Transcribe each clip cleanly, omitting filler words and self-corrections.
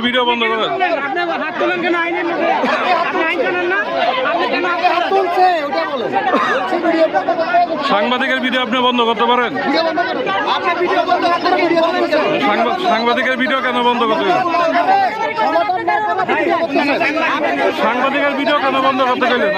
Video বন্ধ করেন। সাংবাদিকের ভিডিও আপনি বন্ধ করতে পারেন। সাংবাদিকের ভিডিও কেন বন্ধ করতে গেলেন? সাংবাদিকের ভিডিও কেন বন্ধ করতে গেলেন?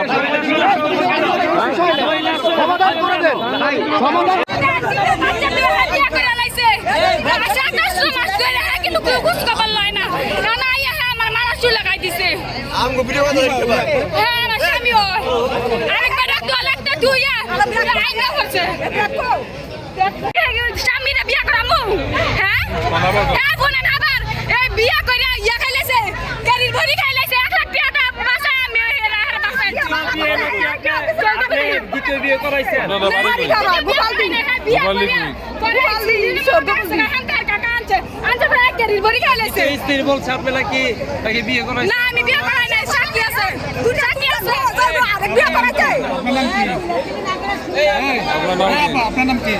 স্বামীরা বিয়া করামু হ্যাঁ বিয়া করে ইয়া খাইলেছে গাড়ির ভরি খাইলেছে 1 লাখ টাকা বাসায় আমি দ্বিতীয় বিয়ে করাইছে স্ত্রী বলছে আপনারা কি বিয়ে করাইছে? না আমি বিয়ে করাই নাই, সাক্ষী আছে, সাক্ষী আছে। আরেক বিয়ে করাইছে। আপনার নাম কি?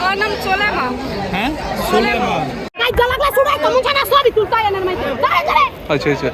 আমার নাম সোলেমা। হ্যাঁ সোলেমা। আচ্ছা আচ্ছা